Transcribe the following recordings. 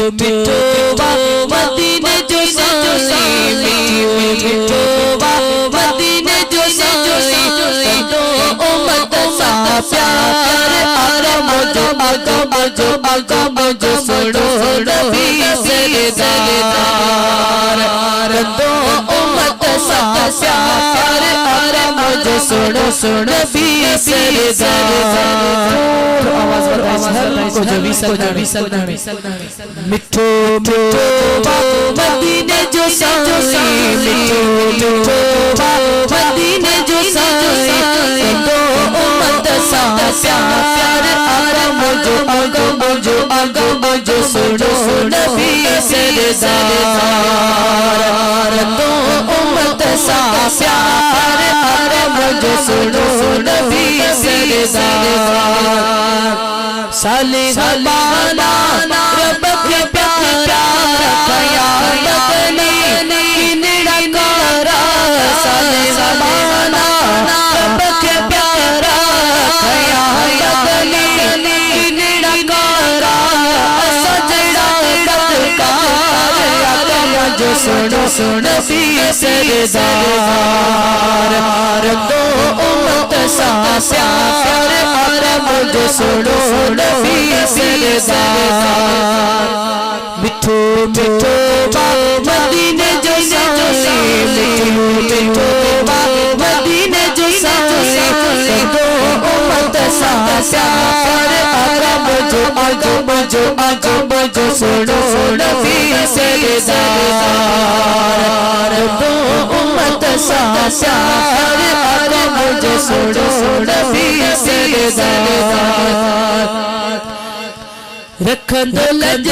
मिठो मदीने जो साई मिठो मदीने जो साई दो उम्मत सा प्यार आगा सुनो नबी सरदार दो उम्मत सा प्यार सुनो नबी सरदार आवाज को जो मिठो मदीने जो साई मिठो मदीने जो साई दो उम्मत सा प्यार आगा सुनो नबी सरदार दो उम्मत सा प्यार सुनो नबी सरदार साले ज़बाना रब के प्यारा क़यामत में निराकारा साले ज़बाना रब के प्यारा क़यामत में निराकारा सजदा बदकार जो सुनो नबी सरदार दो उम्मत सा प्यार जो सुनो नबी सरदार मिठो मदीने जो साई मिठो मदीने जो साई दो उम्मत सा प्यार जो सुनो नबी सरदार दो उम्मत सा प्यार जो सुनो नबी सरदार रखंद लज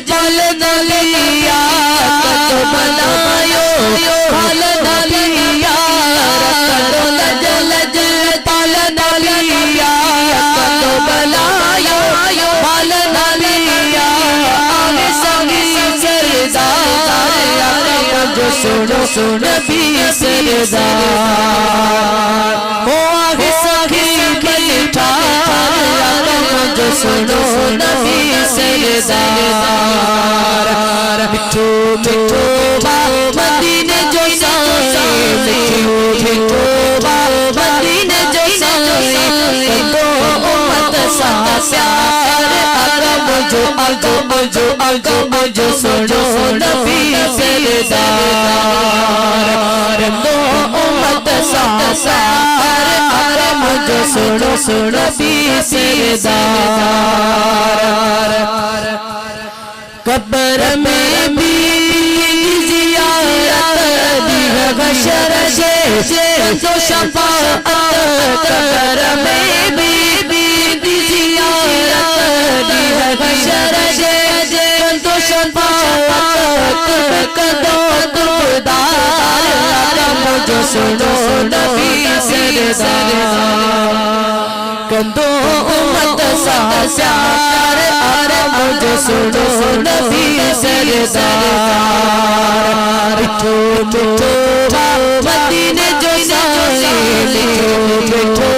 जल नलिया तो बनायो फल नलिया रखंद लज पल नलिया तो बनायो फल नलिया आगे संगी सरदार जो सुनो नबी सरदार हो आगे संगी बैठा जो सुनो नबी सरदार मिठो मदीने जो साई मिठो मदीने जो साई दो उम्मत सा प्यार जो सुनो नबी सरदार दो उम्मत सा प्यार जो सुनो नबी सरदार कब्र में भी ज़ियारत दी है बशर से तो शफाअत कब्र में भी ज़ियारत दी है बशर से तो शफाअत कदो दुदार जो सुनो नबी सरदार कंदो उम्मत सा प्यार जो सुनो नबी सरदार मिठो मदीने जो साई मिठो